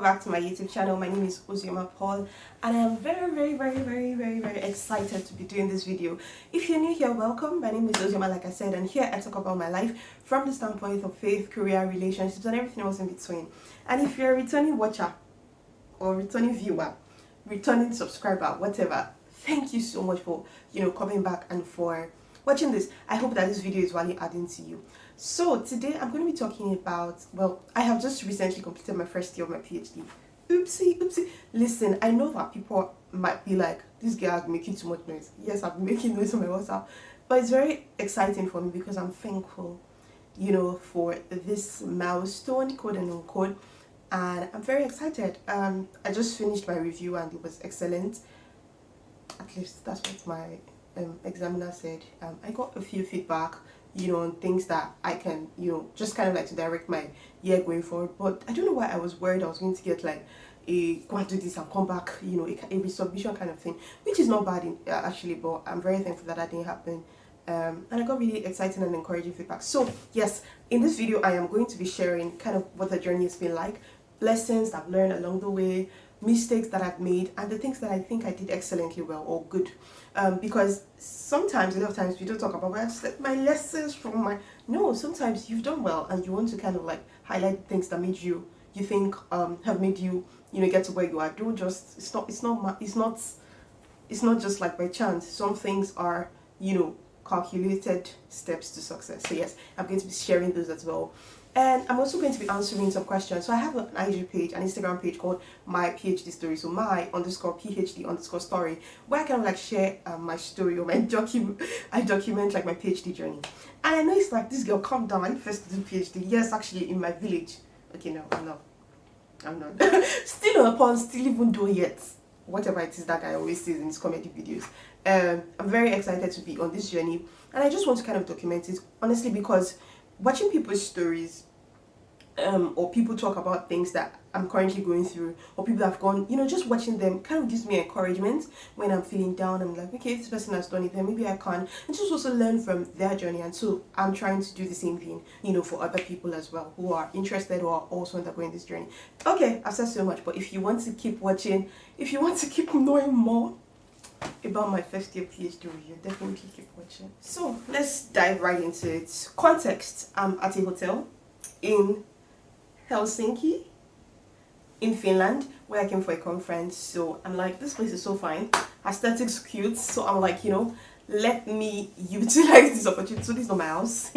welcome back to my YouTube channel. My name is Ozioma Paul, and I am very excited to be doing this video. If you're new here, welcome. My name is Ozioma, like I said, and here I talk about my life from the standpoint of faith, career, relationships, and everything else in between. And if you're a returning watcher or returning viewer, returning subscriber, whatever, thank you so much for coming back and for watching this. I hope that this video is really adding to you. So today I'm going to be talking about, well, I have just recently completed my first year of my PhD. Oopsie. Listen, I know that people might be like, this girl is making too much noise. Yes, I've been making noise on my WhatsApp, but it's very exciting for me because I'm thankful, for this milestone, quote and unquote, and I'm very excited. I just finished my review and it was excellent. At least that's what my examiner said. I got a few feedback, on things that I can, just kind of like to direct my year going forward. But I don't know why I was worried I was going to get like a go and do this and come back, a resubmission kind of thing, which is not bad actually, but I'm very thankful that didn't happen. And I got really exciting and encouraging feedback. So yes, in this video I am going to be sharing kind of what the journey has been like, lessons I've learned along the way, mistakes that I've made, and the things that I think I did excellently well or good. Because sometimes, a lot of times, we don't talk about my lessons from my... No, sometimes you've done well and you want to kind of like highlight things that made you think have made you get to where you are. Don't just... It's not just like by chance. Some things are calculated steps to success. So yes, I'm going to be sharing those as well. And I'm also going to be answering some questions. So I have an IG page, an Instagram page called My PhD Story. So my_PhD_story, where I kind of like share my story or I document like my PhD journey. And I know it's like, this girl, calm down. I first do PhD. Yes, actually in my village. Okay, no, I'm not. Still on a pond, still even doing yet. Whatever it is that guy always says in his comedy videos. I'm very excited to be on this journey. And I just want to kind of document it, honestly, because watching people's stories or people talk about things that I'm currently going through, or people that have gone, just watching them kind of gives me encouragement when I'm feeling down. I'm like, okay, this person has done it, then maybe I can. And just also learn from their journey. And so I'm trying to do the same thing, for other people as well who are interested or are also undergoing this journey. Okay, I've said so much, but if you want to keep watching, if you want to keep knowing more about my first year PhD review, definitely keep watching. So let's dive right into it. Context: I'm at a hotel in Helsinki in Finland where I came for a conference. So I'm like, this place is so fine, aesthetics cute, so I'm like, let me utilize this opportunity. So this is not my house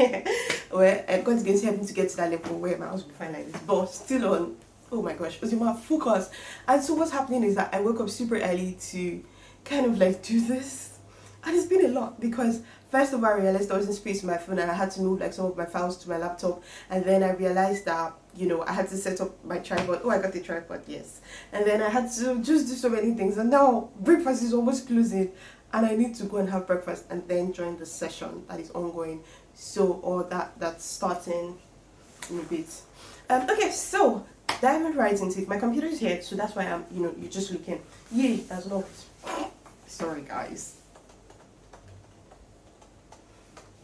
where God is going to help me to get to that level where my house will be fine like this, but still on, oh my gosh, Ozioma, focus. And so what's happening is that I woke up super early to kind of like do this, and it's been a lot because first of all I realized there wasn't space in my phone and I had to move like some of my files to my laptop, and then I realized that I had to set up my tripod. Oh, I got a tripod, yes. And then I had to just do so many things, and now breakfast is almost closing and I need to go and have breakfast and then join the session that is ongoing, so or that's starting in a bit. Okay, so diving right into it. My computer is here, so that's why I'm you're just looking. Yay, that's not. Sorry guys.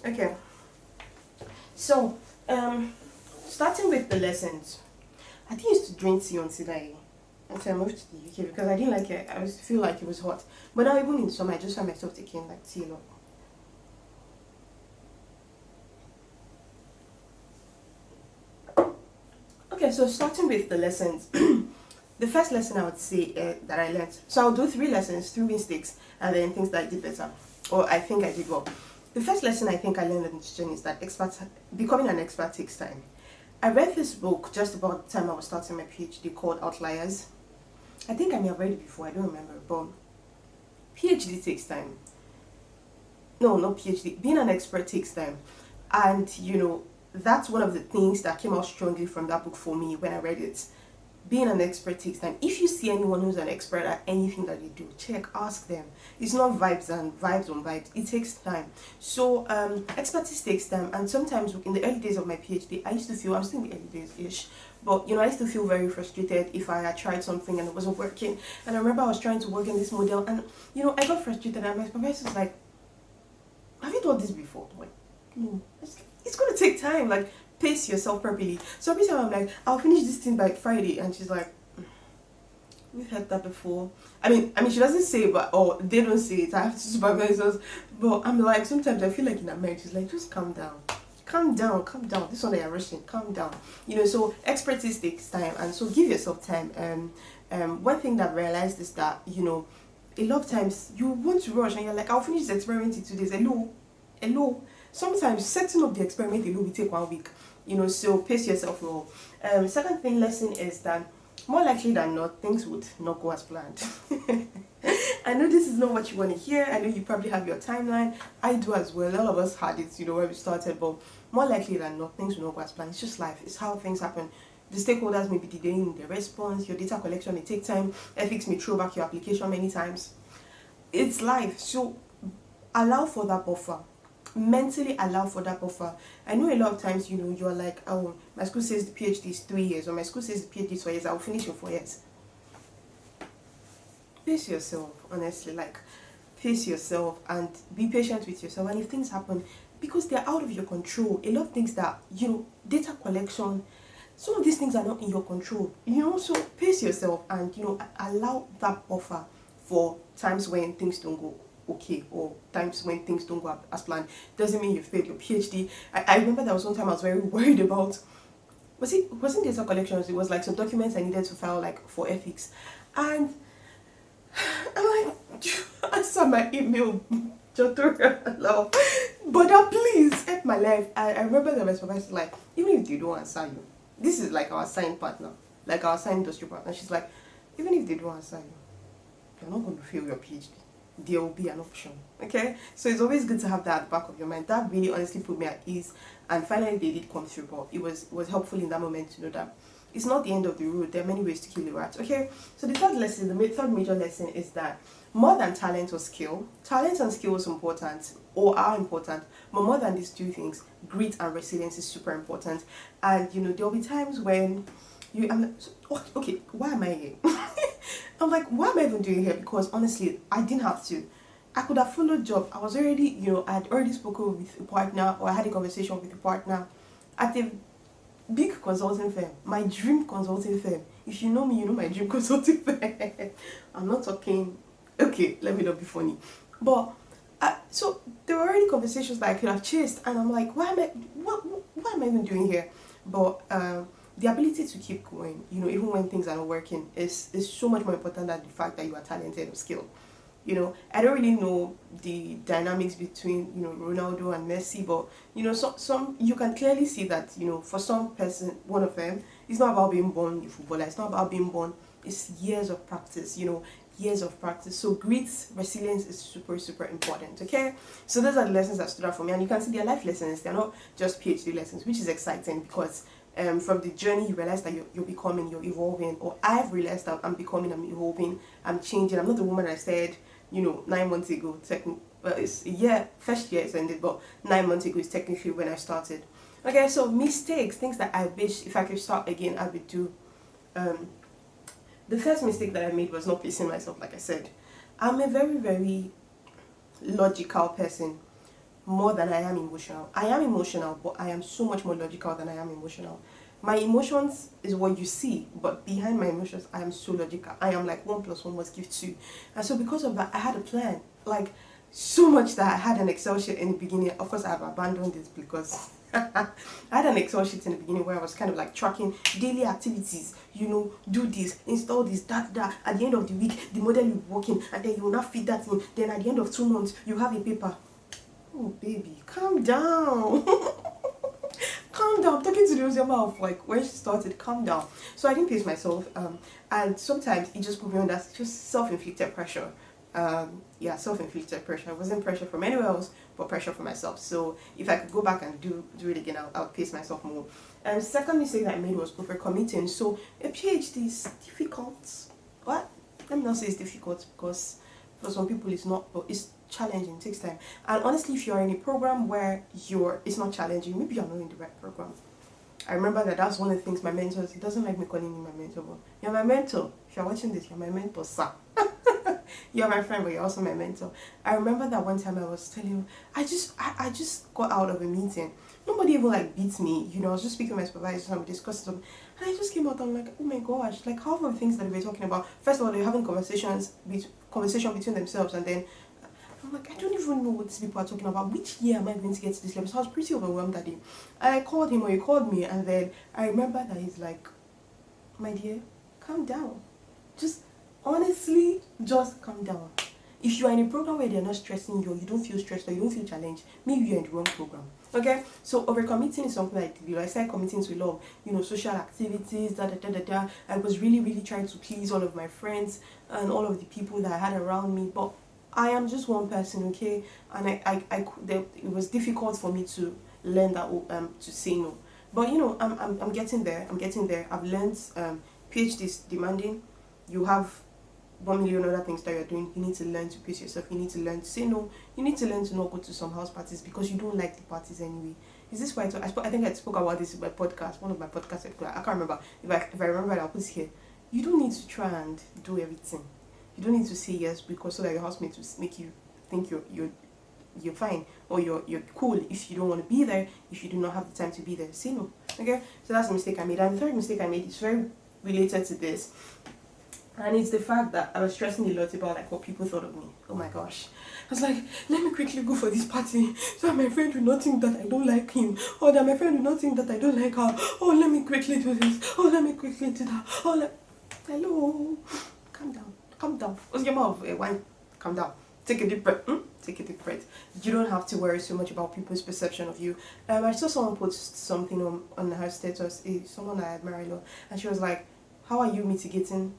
Okay, so starting with the lessons, I think I used to drink tea until I moved to the UK because I didn't like it. I used to feel like it was hot, but now even in summer I just find myself taking like tea a lot. Okay, so starting with the lessons. The first lesson I would say that I learned, so I'll do 3 lessons, 3 mistakes, and then things that I did better, or I think I did well. The first lesson I think I learned in this journey is that becoming an expert takes time. I read this book just about the time I was starting my PhD called Outliers. I think I may have read it before, I don't remember, but PhD takes time. No, not PhD. Being an expert takes time. And, that's one of the things that came out strongly from that book for me when I read it. Being an expert takes time. If you see anyone who's an expert at anything that they do, ask them. It's not vibes on vibes. It takes time. So expertise takes time, and sometimes in the early days of my PhD, I used to feel, I'm still in the early days-ish, but I used to feel very frustrated if I had tried something and it wasn't working. And I remember I was trying to work in this model, and I got frustrated, and my supervisor was like, have you done this before? I'm like, no, it's gonna take time, like pace yourself properly. So every time I'm like, I'll finish this thing by Friday, and she's like, We've heard that before. I mean, she doesn't say it, but or they don't say it. I have to supervise us. But I'm like, sometimes I feel like in America, she's like, just calm down, calm down, calm down. This one that you're rushing, calm down. So expertise takes time, and so give yourself time. One thing that I realized is that a lot of times you want to rush, and you're like, I'll finish this experiment in 2 days. Hello. Sometimes setting up the experiment alone will take 1 week. So pace yourself well. Second thing lesson is that more likely than not, things would not go as planned. I know this is not what you want to hear. I know you probably have your timeline. I do as well. All of us had it, when we started. But more likely than not, things will not go as planned. It's just life. It's how things happen. The stakeholders may be delaying their response. Your data collection may take time. Ethics may throw back your application many times. It's life. So allow for that buffer. Mentally allow for that buffer. I know a lot of times, you're like, oh, my school says the PhD is 3 years, or my school says the PhD is 4 years, I'll finish in 4 years. Pace yourself, honestly, pace yourself and be patient with yourself. And if things happen, because they're out of your control, a lot of things that, data collection, some of these things are not in your control, so pace yourself and, allow that buffer for times when things don't go okay, or times when things don't go as planned. Doesn't mean you failed your PhD. I remember there was one time I was very worried about, it wasn't data collections, it was like some documents I needed to file for ethics, and I'm like, answer my email, tutorial, but please help my life. I remember that my supervisor like, even if they don't answer you, this is like our assigned partner, like our assigned industry partner, she's like, even if they don't answer you, you're not going to fail your PhD. There will be an option. Okay, so it's always good to have that at the back of your mind. That really honestly put me at ease, and finally they did come through. But it was helpful in that moment to know that it's not the end of the road. There are many ways to kill a rat. Okay, so the third third major lesson is that more than talent or skill, talent and skill is important or are important, but more than these two things, grit and resilience is super important. And there'll be times when okay, why am I here? I'm like, why am I even doing here? Because honestly, I didn't have to. I could have followed job. I was already, I had already spoken with a partner, or I had a conversation with a partner at a big consulting firm, my dream consulting firm. If you know me, you know my dream consulting firm. I'm not talking, okay, let me not be funny. But, so there were already conversations that I could have chased, and I'm like, what am I even doing here? But, the ability to keep going, even when things are not working, is so much more important than the fact that you are talented or skilled. I don't really know the dynamics between, Ronaldo and Messi, but, some you can clearly see that, for some person, one of them, it's not about being born a footballer, it's not about being born, it's years of practice, years of practice. So grit, resilience is super, super important, okay? So those are the lessons that stood out for me, and you can see they're life lessons, they're not just PhD lessons, which is exciting because from the journey you realize that you're becoming, you're evolving, or I've realized that I'm becoming, I'm evolving, I'm changing. I'm not the woman I said 9 months ago. It's a year, first year it's ended, but 9 months ago is technically when I started. Okay, so mistakes, things that I wish if I could start again I would do. The first mistake that I made was not pacing myself. Like I said, I'm a very, very logical person, more than I am emotional. I am emotional, but I am so much more logical than I am emotional. My emotions is what you see, but behind my emotions, I am so logical. I am like 1 + 1 must give 2. And so because of that, I had a plan. Like, so much that I had an Excel sheet in the beginning. Of course, I have abandoned it because I had an Excel sheet in the beginning where I was kind of like tracking daily activities, do this, install this, that. At the end of the week, the model will be working, and then you will not feed that in. Then at the end of 2 months, you have a paper. Oh, baby, calm down. Calm down. I'm talking to the Ozema of like when she started. Calm down. So I didn't pace myself. And sometimes it just put me under just self-inflicted pressure. Self-inflicted pressure. It wasn't pressure from anywhere else, but pressure for myself. So if I could go back and do it again, I'll pace myself more. And second mistake that I made was overcommitting. So a PhD is difficult. What? Let me not say it's difficult, because for some people it's not, but it's challenging, it takes time. And honestly, if you're in a program where it's not challenging, maybe you're not in the right program. I remember that's one of the things my mentors, he doesn't like me calling him my mentor, but you're my mentor. If you're watching this, you're my mentor, sir. you're my friend, but you're also my mentor. I remember that one time I was telling you, I just got out of a meeting. Nobody even like beat me, you know. I was just speaking to my supervisor and we discussed something, and I just came out and I'm like, oh my gosh, like half of the things that we were talking about. First of all, they're having conversation between themselves, and then I'm like, I don't even know what these people are talking about. Which year am I going to get to this level? So I was pretty overwhelmed that day. I called him, or he called me, and then I remember that he's like, my dear, calm down. Just honestly, just calm down. If you are in a program where they're not stressing you, you don't feel stressed or you don't feel challenged, maybe you're in the wrong program. Okay, so overcommitting is something I did. I started committing to a lot of, social activities, I was really trying to please all of my friends and all of the people that I had around me, but I am just one person, okay? And it was difficult for me to learn that to say no. But I'm getting there. I'm getting there. I've learned PhD is demanding. You have 1 million other things that you're doing. You need to learn to pace yourself. You need to learn to say no. You need to learn to not go to some house parties because you don't like the parties anyway. Is this why I think I spoke about this in my podcast, one of my podcasts. I can't remember. If I remember, I'll put it here. You don't need to try and do everything. You don't need to say yes because so that your housemate will make you think you're fine or you're cool. If you don't want to be there, if you do not have the time to be there, say no. Okay, so that's the mistake I made. And the third mistake I made is very related to this, and it's the fact that I was stressing a lot about like what people thought of me. Oh my gosh, I was like, let me quickly go for this party so that my friend will not think that I don't like him, or that my friend will not think that I don't like her. Oh, let me quickly do this. Oh, let me quickly do that. Hello, calm down. Calm down. What's your mouth? Wine. Calm down. Take a deep breath. Take a deep breath. You don't have to worry so much about people's perception of you. I saw someone post something on her status, someone I admire a lot, and she was like, how are you mitigating?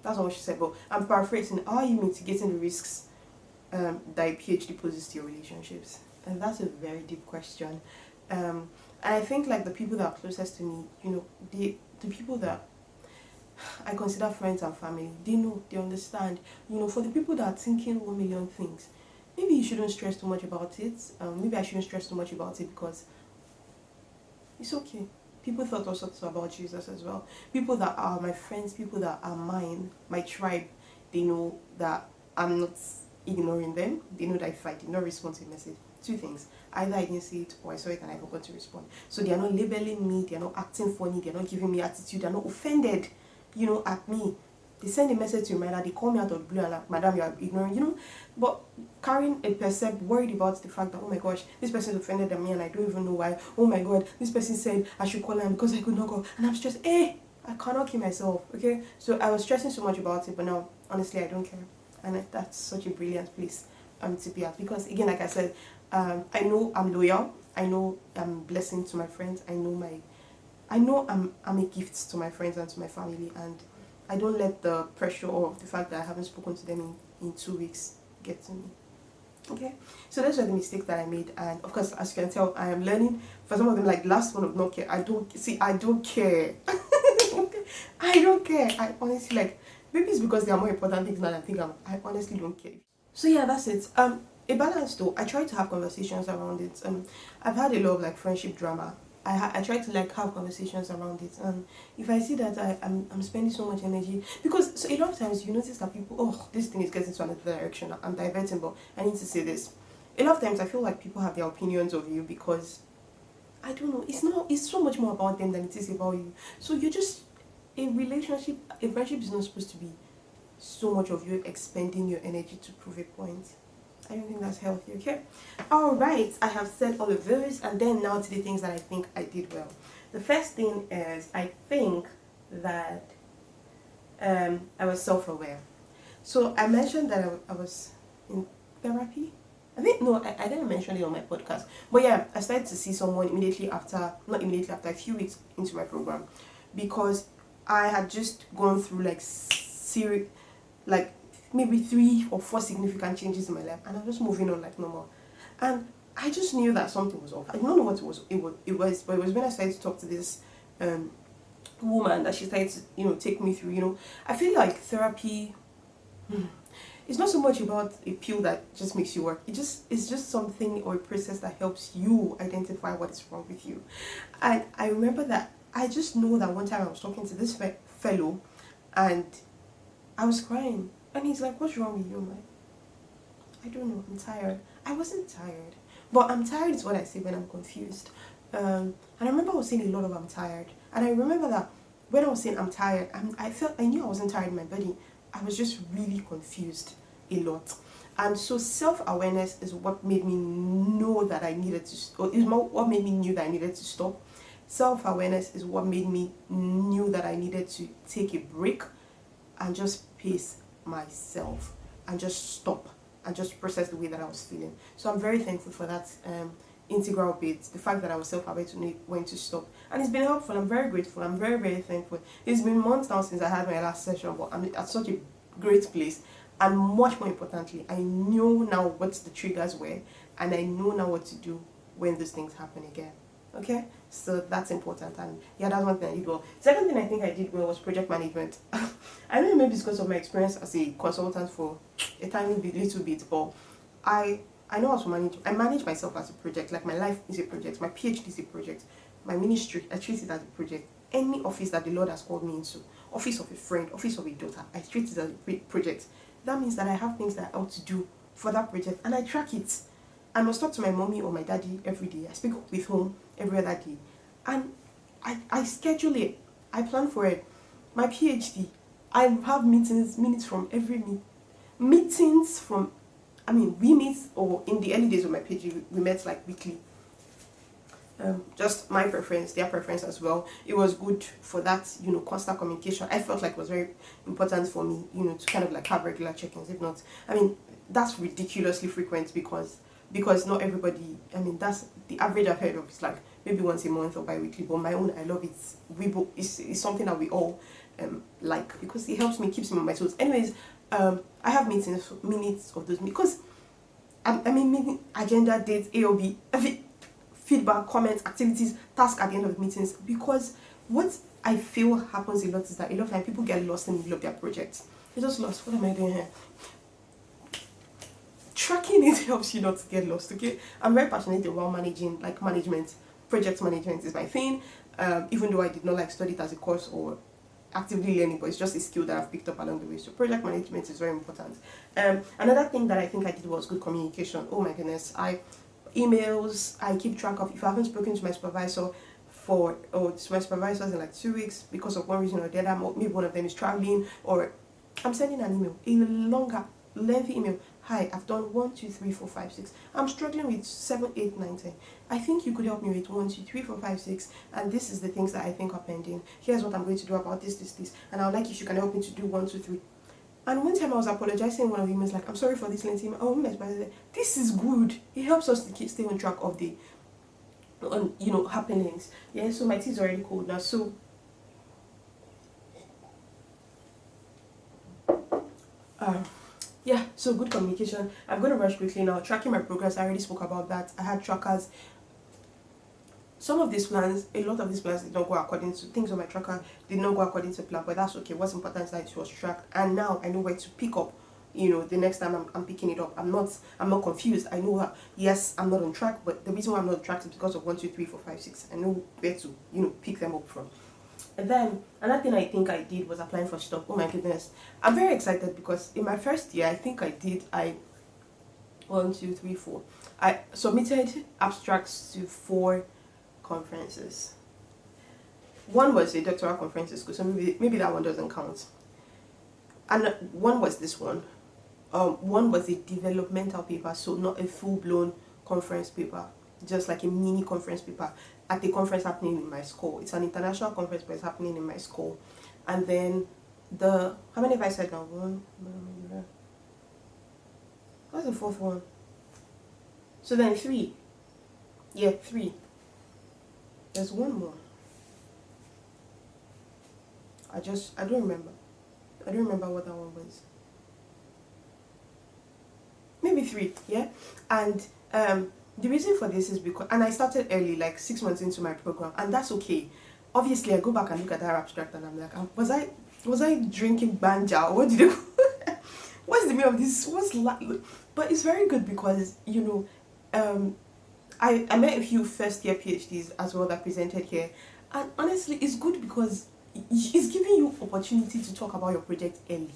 That's not what she said, but I'm paraphrasing. How are you mitigating the risks that a PhD poses to your relationships? And that's a very deep question. And I think like the people that are closest to me, the people that I consider friends and family, they know, they understand. For the people that are thinking 1 million things, maybe you shouldn't stress too much about it. Maybe I shouldn't stress too much about it because it's okay. People thought all sorts about Jesus as well. People that are my friends, people that are mine, my tribe, they know that I'm not ignoring them. They know that if I did not respond to a message, two things. Either I didn't see it or I saw it and I forgot to respond. So they are not labeling me, they are not acting funny, they are not giving me attitude, they are not offended, at me. They send a message to me, they call me out of the blue and like, madam, you are ignoring, but carrying a worried about the fact that, oh my gosh, this person offended me and I don't even know why. Oh my god, this person said I should call him because I could not go, and I'm stressed. I cannot keep myself, okay? So I was stressing so much about it, but now honestly I don't care, and that's such a brilliant place to be at, because again, like I said, I know I'm loyal, I know I'm a blessing to my friends, I know I'm a gift to my friends and to my family, and I don't let the pressure of the fact that I haven't spoken to them in 2 weeks get to me. Okay, so those were the mistakes that I made, and of course, as you can tell, I am learning. For some of them, like the last one of not care, I don't care. I don't care. I honestly, like, maybe it's because there are more important things than I think I honestly don't care. So yeah, that's it. A balance though. I try to have conversations around it. I've had a lot of like friendship drama. I try to like have conversations around it, and if I see that I'm spending so much energy, because so a lot of times you notice that people, oh, this thing is getting to another direction, I'm diverting, but I need to say this. A lot of times I feel like people have their opinions of you because I don't know, it's so much more about them than it is about you. So you're just, a friendship is not supposed to be so much of you expending your energy to prove a point. I don't think that's healthy, okay? Alright, I have said all of those, and then now to the things that I think I did well. The first thing is, I think that I was self-aware. So I mentioned that I was in therapy. I didn't mention it on my podcast. But yeah, I started to see someone not immediately after, a few weeks into my program, because I had just gone through maybe 3 or 4 significant changes in my life, and I was just moving on like normal. And I just knew that something was off. I don't know what it was, but it was when I started to talk to this woman that she started to, take me through, I feel like therapy, it's not so much about a pill that just makes you work. It's just something or a process that helps you identify what is wrong with you. And I remember that I just know that one time I was talking to this fellow, and I was crying. And he's like, what's wrong with you? I'm like, I don't know, I'm tired. I wasn't tired. But I'm tired is what I say when I'm confused. And I remember I was saying a lot of I'm tired. And I remember that when I was saying I'm tired, I knew I wasn't tired in my body. I was just really confused a lot. And so self-awareness is what made me know that I needed to, or is what made me knew that I needed to stop. Self-awareness is what made me knew that I needed to take a break and just pace myself and just stop and just process the way that I was feeling. So I'm very thankful for that integral bit, the fact that I was self-aware to know when to stop. And it's been helpful. I'm very grateful. I'm very, very thankful. It's been months now since I had my last session, but I'm at such a great place. And much more importantly, I know now what the triggers were, and I know now what to do when those things happen again. Okay, so that's important. And yeah, that's one thing I did well. Second thing I think I did well was project management. I know maybe it's because of my experience as a consultant for a tiny bit, little bit, but I know how to manage. I manage myself as a project. Like, my life is a project, my PhD is a project, my ministry, I treat it as a project. Any office that the Lord has called me into, office of a friend, office of a daughter, I treat it as a project. That means that I have things that I ought to do for that project, and I track it. I must talk to my mommy or my daddy every day. I speak with home every other day. And I schedule it. I plan for it. My PhD, I have minutes from every meetings from, we meet, or in the early days of my PhD, we met like weekly. Just my preference, their preference as well. It was good for that, constant communication. I felt like it was very important for me, to kind of like have regular check-ins. If not, that's ridiculously frequent because not everybody, that's the average I've heard of. It's like maybe once a month or bi-weekly, but my own, I love it. It's something that we all like, because it helps me, keeps me on my toes. Anyways, I have minutes of those, because meeting agenda, dates, AOB, feedback, comments, activities, tasks at the end of the meetings. Because what I feel happens a lot is that a lot of time people get lost in the middle of their projects. They're just lost. What am I doing here? Tracking it helps you not to get lost, okay? I'm very passionate about managing, like management. Project management is my thing, even though I did not like study it as a course or actively learning, but it's just a skill that I've picked up along the way. So project management is very important. Another thing that I think I did was good communication. Oh my goodness, emails, I keep track of. If I haven't spoken to my supervisor to my supervisors in like 2 weeks because of one reason or the other, maybe one of them is traveling, or I'm sending an email, a longer, lengthy email. Hi, I've done 1, 2, 3, 4, 5, 6. I'm struggling with 7, 8, 9, 10. I think you could help me with 1, 2, 3, 4, 5, 6. And this is the things that I think are pending. Here's what I'm going to do about this. And I would like if you can help me to do 1, 2, 3. And one time I was apologizing in one of the emails, like, I'm sorry for this lengthy email. Oh, this is good. It helps us to stay on track of the happenings. Yeah, so my tea is already cold now. So yeah, so good communication. I'm going to rush quickly now. Tracking my progress, I already spoke about that. I had trackers. Some of these plans, a lot of these plans did not go according to, things on my tracker did not go according to plan, but that's okay. What's important is that it was tracked, and now I know where to pick up. The next time I'm picking it up, I'm not confused. I know that, yes, I'm not on track, but the reason why I'm not on track is because of 1, 2, 3, 4, 5, 6. I know where to pick them up from. And then another thing I think I did was applying for stuff. Oh my goodness, I'm very excited because in my first year, I think I 1, 2, 3, 4. I submitted abstracts to 4 conferences. One was a doctoral conference in school, so maybe that one doesn't count. And one was this one. One was a developmental paper, so not a full-blown conference paper, just like a mini conference paper at a conference happening in my school. It's an international conference, but it's happening in my school. And then how many have I said now? 1. What's the 4th one? So then 3. Yeah, 3. There's one more. I don't remember. I don't remember what that one was. Maybe 3, yeah? And the reason for this is because, and I started early, like 6 months into my program, and that's okay. Obviously, I go back and look at that abstract and I'm like, was I drinking banja? What did what's the meaning of this? But it's very good because, I met a few first-year PhDs as well that presented here, and honestly, it's good because it's giving you opportunity to talk about your project early.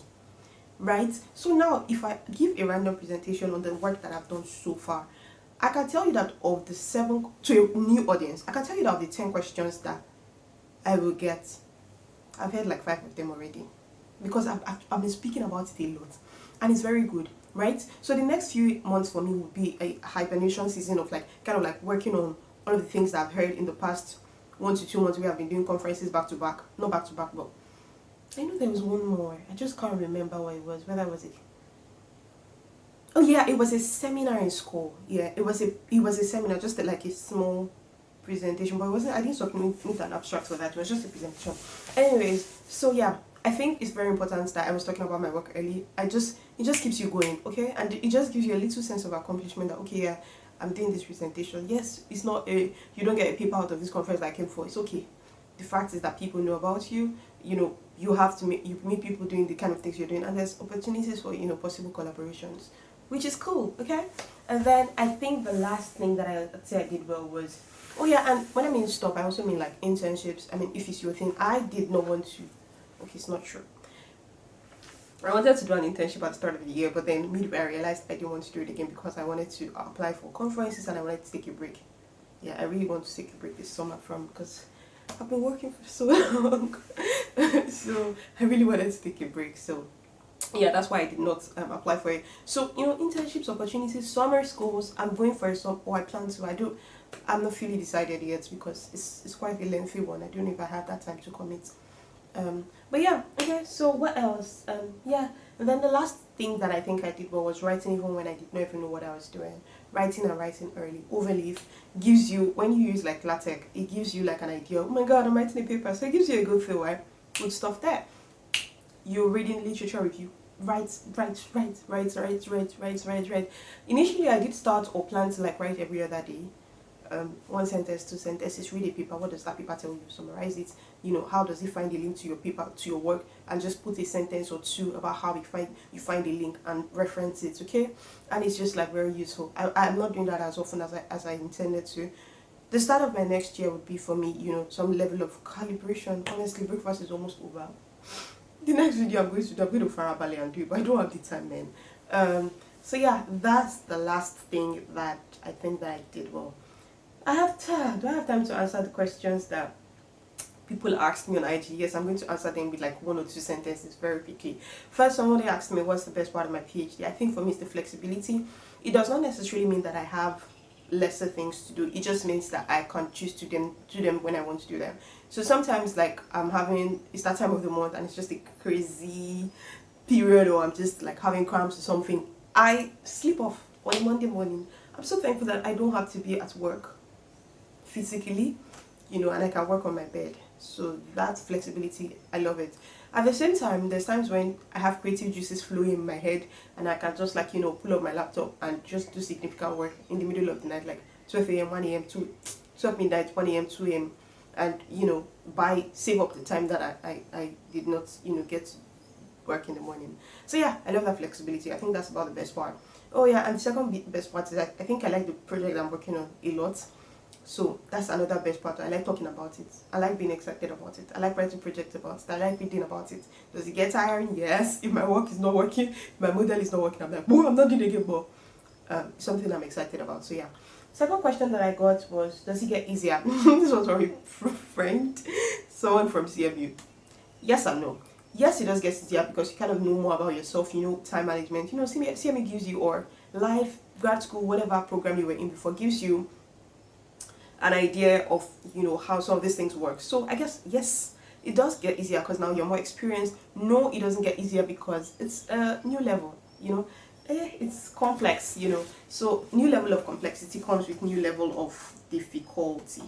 right? So now if I give a random presentation on the work that I've done so far, I can tell you that of the 7 to a new audience, I can tell you that of the 10 questions that I will get, I've heard like 5 of them already, because I've been speaking about it a lot, and it's very good, right? So the next few months for me will be a hibernation season of like kind of like working on all of the things that I've heard in the past 1 to 2 months. We have been doing conferences back to back, not back to back, but I know there was one more. I just can't remember what it was. Whether was it? Oh yeah, it was a seminar in school. Yeah, it was a seminar, just like a small presentation, but it wasn't. I didn't submit an abstract for that. It was just a presentation. Anyways, so yeah, I think it's very important that I was talking about my work early. It just keeps you going, okay, and it just gives you a little sense of accomplishment that okay, yeah, I'm doing this presentation. Yes, it's not a you don't get a paper out of this conference that I came for. It's okay. The fact is that people know about you. You know, you have to meet people doing the kind of things you're doing, and there's opportunities for possible collaborations, which is cool. Okay, and then I think the last thing that I'd say I did well was, oh yeah, and when I mean stuff, I also mean like internships. I mean, if it's your thing, I did not want to. Okay, it's not true. I wanted to do an internship at the start of the year, but then midway I realized I didn't want to do it again because I wanted to apply for conferences and I wanted to take a break. Yeah, I really want to take a break this summer because I've been working for so long. So I really wanted to take a break. So yeah, that's why I did not apply for it. So internships, opportunities, summer schools. I'm going for some, or I plan to. I'm not fully decided yet because it's quite a lengthy one. I don't know if I have that time to commit. But yeah, okay, so what else? Yeah, and then the last thing that I think I did well was writing even when I did not even know what I was doing. Writing and writing early. Overleaf gives you, when you use like LaTeX, it gives you like an idea. Oh my god, I'm writing a paper. So it gives you a good feel, right? Good stuff there. You're reading literature review. Write. Initially, I did start or plan to like write every other day. 1 sentence, 2 sentences, read a paper. What does that paper tell you? Summarize it. How does it find a link to your paper, to your work, and just put a sentence or two about how you find a link and reference it, okay? And it's just like very useful. I'm not doing that as often as I intended to. The start of my next year would be for me, some level of calibration. Honestly, breakfast is almost over. The next video I'm going to Farabale and do it, but I don't have the time, man. So yeah, that's the last thing that I think that I did well. Do I have time to answer the questions that people asked me on IG? Yes, I'm going to answer them with like 1 or 2 sentences very quickly. First, somebody asked me what's the best part of my PhD. I think for me it's the flexibility. It does not necessarily mean that I have lesser things to do. It just means that I can choose to do them when I want to do them. So sometimes like it's that time of the month and it's just a crazy period, or I'm just like having cramps or something. I sleep off on a Monday morning. I'm so thankful that I don't have to be at work physically, and I can work on my bed. So that flexibility, I love it. At the same time, there's times when I have creative juices flowing in my head and I can just like, pull up my laptop and just do significant work in the middle of the night, like 12 a.m., 1 a.m., 12 midnight, 1 a.m., 2 a.m. and, save up the time that I did not, get to work in the morning. So yeah, I love that flexibility. I think that's about the best part. Oh yeah, and the second best part is that I think I like the project I'm working on a lot. So that's another best part. I like talking about it. I like being excited about it. I like writing projects about it. I like reading about it. Does it get tiring? Yes. If my work is not working, if my model is not working, I'm like, oh, I'm not doing it again, but something I'm excited about. So yeah. Second question that I got was, does it get easier? This was from a friend, someone from CMU. Yes and no. Yes, it does get easier because you kind of know more about yourself, time management. CMU gives you, or life, grad school, whatever program you were in before, gives you an idea of how some of these things work. So I guess yes, it does get easier because now you're more experienced. No, it doesn't get easier because it's a new level. It's complex. So new level of complexity comes with new level of difficulty,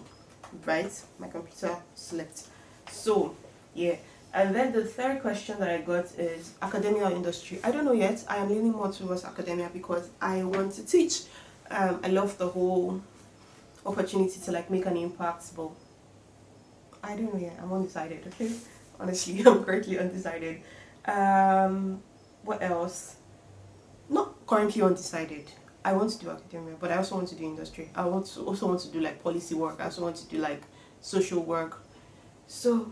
right? My computer slept. So yeah. And then the third question that I got is academia or industry. I don't know yet. I am leaning more towards academia because I want to teach. I love the whole opportunity to like make an impact, but I don't know yet. I'm undecided. Okay, honestly, I'm currently undecided. What else? Not currently undecided. I want to do academia, but I also want to do industry. I also want to do like policy work. I also want to do like social work. So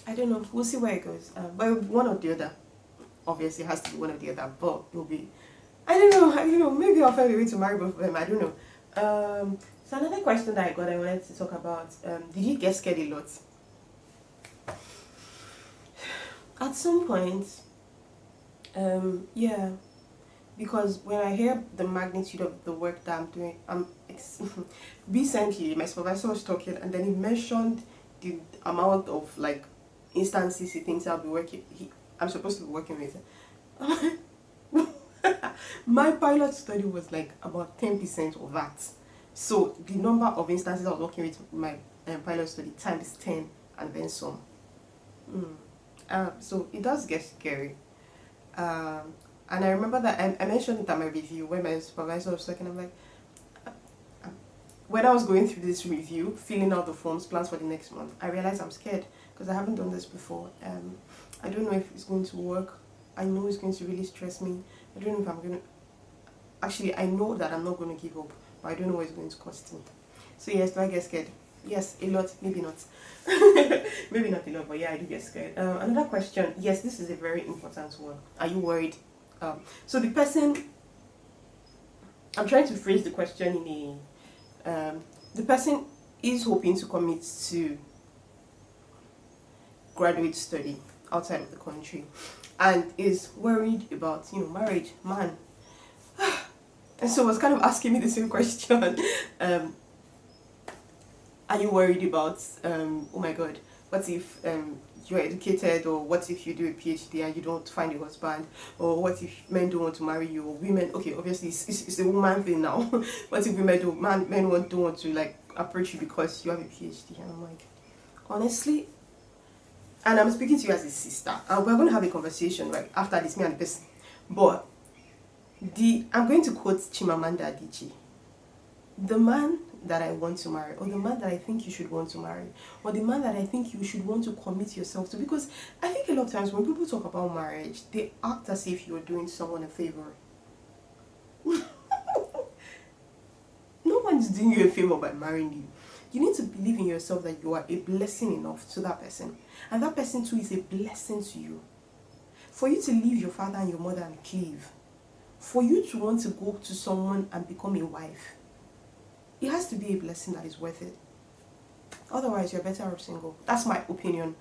I don't know. We'll see where it goes. But one or the other. obviously it has to be one or the other, but it'll be, I don't know, maybe I'll find a way to marry both of them, I don't know. So another question that I got, I wanted to talk about, did you get scared a lot? At some point, yeah, because when I hear the magnitude of the work that I'm doing, recently my supervisor was talking, and then he mentioned the amount of like instances he thinks I'm supposed to be working with. My pilot study was like about 10% of that. So the number of instances I was working with my pilot study times 10 and then some. So it does get scary. And I remember that I mentioned it at my review when my supervisor was talking. I'm like, when I was going through this review, filling out the forms, plans for the next month, I realized I'm scared because I haven't done this before. I don't know if it's going to work. I know it's going to really stress me. I don't know if I'm going to... Actually, I know that I'm not going to give up, but I don't know what it's going to cost me. So yes, do I get scared? Yes, a lot, maybe not. Maybe not a lot, but yeah, I do get scared. Another question. Yes, this is a very important one. Are you worried? So the person... I'm trying to phrase the question in a... the person is hoping to commit to graduate study outside of the country and is worried about, marriage, man. And so was kind of asking me the same question. Are you worried about, oh my god, what if you're educated, or what if you do a PhD and you don't find a husband, or what if men don't want to marry you, or women, okay, obviously it's a woman thing now. What if men don't want to like approach you because you have a PhD? And I'm like, honestly, and I'm speaking to you as a sister, and we're going to have a conversation right after this, me and the person, but I'm going to quote Chimamanda Adichie. The man that I want to marry, or the man that I think you should want to marry, or the man that I think you should want to commit yourself to, because I think a lot of times when people talk about marriage, they act as if you're doing someone a favor. No one's doing you a favor by marrying you. You need to believe in yourself that you are a blessing enough to that person, and that person too is a blessing to you. For you to leave your father and your mother and cleave, for you to want to go to someone and become a wife, it has to be a blessing that is worth it. Otherwise, you're better off single. That's my opinion.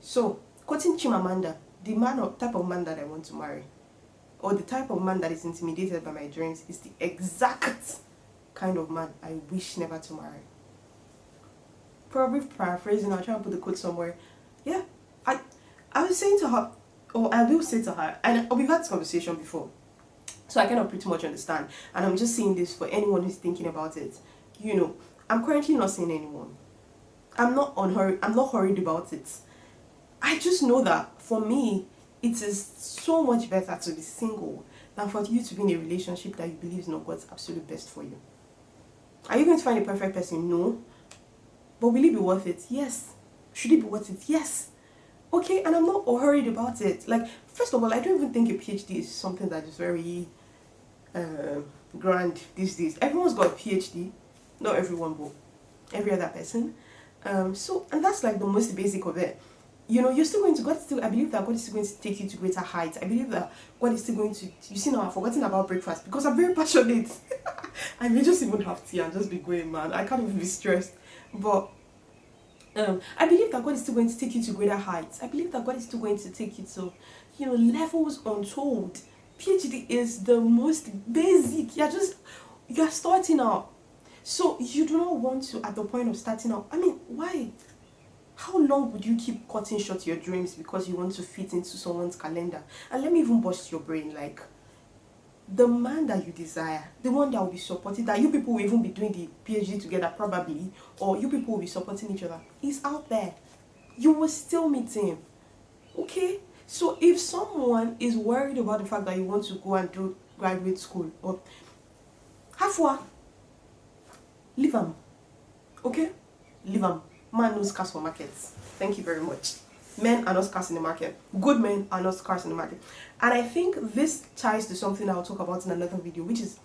So, quoting Chimamanda, the type of man that I want to marry, or the type of man that is intimidated by my dreams, is the exact kind of man I wish never to marry. Probably paraphrasing, I'll try and put the quote somewhere. Yeah, I was saying to her, or I will say to her, and we've had this conversation before, so I cannot pretty much understand, and I'm just saying this for anyone who's thinking about it. I'm currently not seeing anyone. I'm not hurried about it. I just know that for me, it is so much better to be single than for you to be in a relationship that you believe is not God's absolute best for you. Are you going to find a perfect person? No. But will it be worth it? Yes. Should it be worth it? Yes. Okay, and I'm not hurried about it. Like, first of all, I don't even think a PhD is something that is very grand these days. Everyone's got a PhD. Not everyone, but every other person. And that's like the most basic of it. You're still going to, I believe that God is still going to take you to greater heights. I believe that God is still going to, you see now, I've forgotten about breakfast because I'm very passionate. I may just even have tea and just be going, man. I can't even be stressed. But I believe that God is still going to take you to greater heights. I believe that God is still going to take you to, levels untold. PhD is the most basic. You're starting out. So you do not want to, at the point of starting out, I mean, why? How long would you keep cutting short your dreams because you want to fit into someone's calendar? And let me even bust your brain, like, the man that you desire, the one that will be supported, that you people will even be doing the PhD together probably, or you people will be supporting each other, is out there. You will still meet him. Okay? So if someone is worried about the fact that you want to go and do graduate school, or halfway, leave him. Okay? Leave him. Man knows cars for markets. Thank you very much. Men are not scarce in the market. Good men are not scarce in the market. And I think this ties to something I'll talk about in another video, which is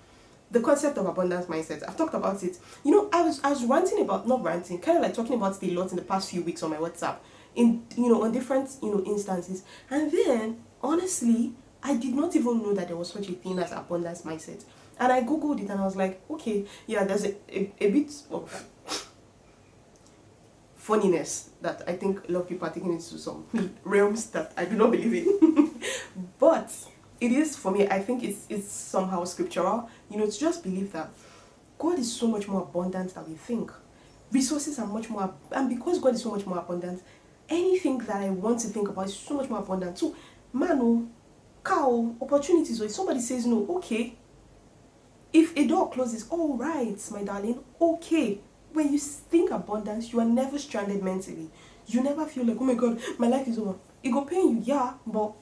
the concept of abundance mindset. I've talked about it. I was ranting about, not ranting, kind of like talking about it a lot in the past few weeks on my WhatsApp, on different, instances. And then Honestly, I did not even know that there was such a thing as abundance mindset. And I googled it and I was like, okay, yeah, there's a bit of funniness that I think a lot of people are taking into some realms that I do not believe in. But it is, for me, I think it's somehow scriptural, to just believe that God is so much more abundant than we think. Resources are much more, and because God is so much more abundant, anything that I want to think about is so much more abundant. So, man, oh, cow, opportunities, or if somebody says no, okay. If a door closes, all right, my darling, okay. When you think abundance, you are never stranded mentally. You never feel like, oh my God, my life is over. It go pain you, yeah, but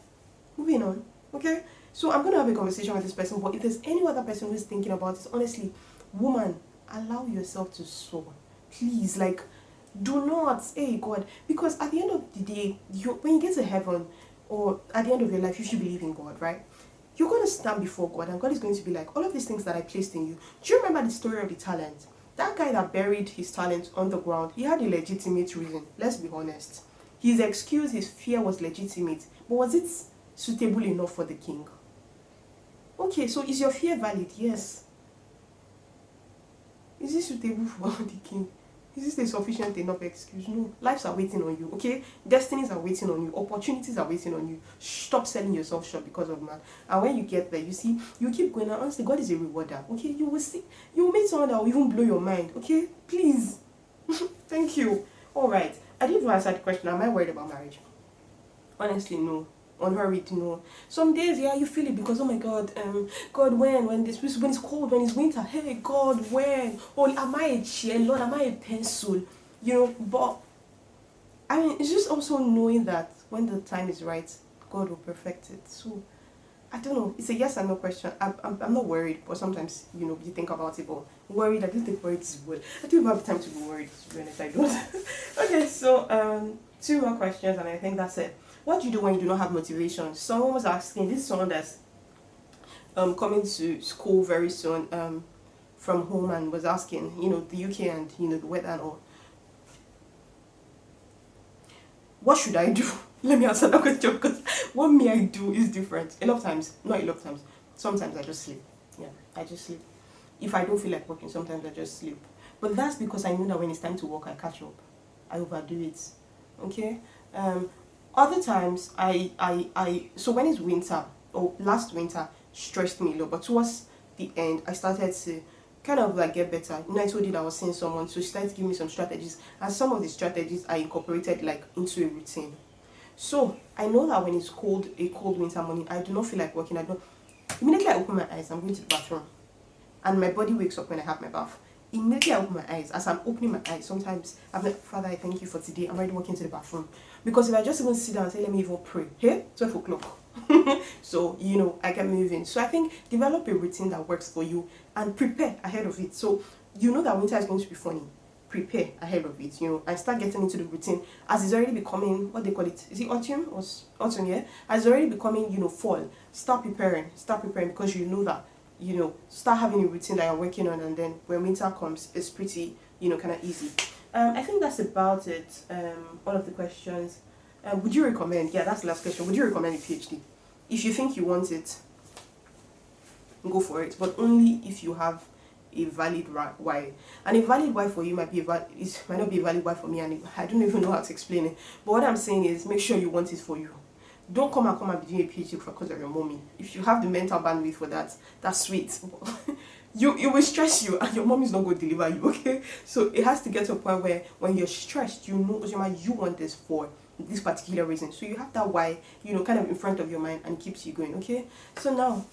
moving on, okay? So I'm going to have a conversation with this person, but if there's any other person who's thinking about this, honestly, woman, allow yourself to soar. Please, like, do not, hey God, because at the end of the day, when you get to heaven, or at the end of your life, you should believe in God, right? You're going to stand before God, and God is going to be like, all of these things that I placed in you. Do you remember the story of the talent? That guy that buried his talent on the ground, he had a legitimate reason. Let's be honest. His excuse, his fear was legitimate. But was it suitable enough for the king? Okay, so is your fear valid? Yes. Is it suitable for the king? Is this a sufficient enough excuse? No. Lives are waiting on you, okay? Destinies are waiting on you. Opportunities are waiting on you. Stop selling yourself short because of man. And when you get there, you see, you keep going. And honestly, God is a rewarder, okay? You will see. You will meet someone that will even blow your mind, okay? Please. Thank you. All right. I didn't even answer the question. Am I worried about marriage? Honestly, no. Unhurried, no. Some days, yeah, you feel it because, oh my God, God, when it's cold, when it's winter, hey, God, when? Oh, am I a chair, Lord, am I a pencil? But I mean, it's just also knowing that when the time is right, God will perfect it. So I don't know. It's a yes and no question. I'm not worried, but sometimes you think about it. But worried, I don't think worried is good. I don't even have time to be worried. To be honest, I don't. Okay, so two more questions, and I think that's it. What do you do when you do not have motivation? Someone was asking. This is someone that's coming to school very soon from home and was asking, the UK and the weather and all. What should I do? Let me answer that question because what may I do is different. A lot of times, not a lot of times, sometimes I just sleep. Yeah, I just sleep. If I don't feel like working, sometimes I just sleep. But that's because I know that when it's time to work, I catch up. I overdo it. Okay? Other times, so when it's winter, or last winter, stressed me a lot. But towards the end, I started to kind of like get better. I told you that I was seeing someone, so she started to give me some strategies. And some of the strategies I incorporated like into a routine. So I know that when it's a cold winter morning, I do not feel like working. Immediately I open my eyes, I'm going to the bathroom. And my body wakes up when I have my bath. Immediately I open my eyes. As I'm opening my eyes, sometimes I'm like, Father, I thank you for today. I'm ready to walk into the bathroom. Because if I just even sit down and say, let me even pray, hey, 12 o'clock. So, I get moving. So I think develop a routine that works for you and prepare ahead of it. So you know that winter is going to be funny. Prepare ahead of it, and start getting into the routine as it's already becoming, what they call it, is it autumn or autumn, yeah? As it's already becoming, fall. Start preparing because you know that, start having a routine that you're working on, and then when winter comes, it's pretty, kind of easy. I think that's about it. All of the questions. Would you recommend, yeah, that's the last question. Would you recommend a PhD? If you think you want it, go for it, but only if you have a valid why. And a valid why for you might not be a valid why for me, and I don't even know how to explain it. But what I'm saying is, make sure you want it for you. Don't come and be doing a PhD because of your mommy. If you have the mental bandwidth for that, that's sweet. It will stress you, and your mom is not going to deliver you, okay? So it has to get to a point where when you're stressed, you want this for this particular reason. So you have that why, kind of in front of your mind, and it keeps you going, okay? So now,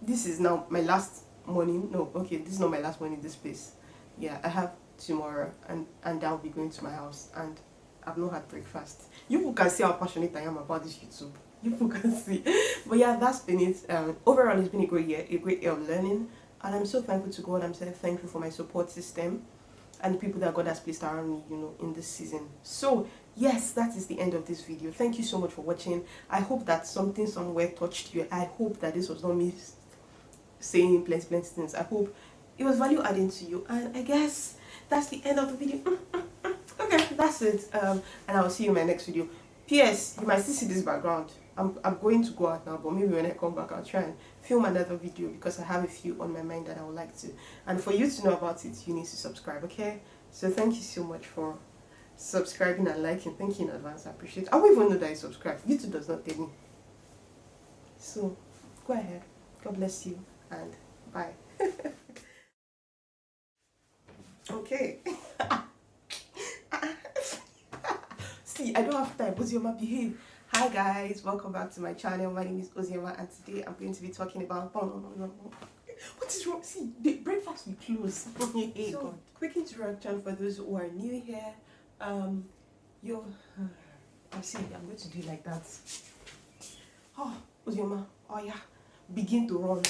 this is now my last morning. No, okay, this is not my last morning in this place. Yeah, I have tomorrow, and I'll be going to my house, and I've not had breakfast. You people can see how passionate I am about this YouTube. You people can see. But yeah, that's been it. Overall, it's been a great year of learning, and I'm so thankful to God. I'm so thankful for my support system and the people that God has placed around me, in this season. So yes, that is the end of this video. Thank you so much for watching. I hope that something somewhere touched you. I hope that this was not me saying plenty things. I hope it was value adding to you, and I guess that's the end of the video. Okay, that's it. And I will see you in my next video. P.S. You might still see this background. I'm going to go out now, but maybe when I come back I'll try and film another video because I have a few on my mind that I would like to. And for you to know about it, you need to subscribe, okay? So thank you so much for subscribing and liking. Thank you in advance. I appreciate it. I don't even know that you subscribe. YouTube does not tell me. So go ahead. God bless you and bye. Okay. See, I don't have time. Ozioma, behave. Hi guys, welcome back to my channel. My name is Ozioma and today I'm going to be talking about what is wrong? See, the breakfast will close. Hey, so, God. Quick introduction for those who are new here. You're see, I'm going to do it like that. Oh, Ozioma, oh yeah, begin to run.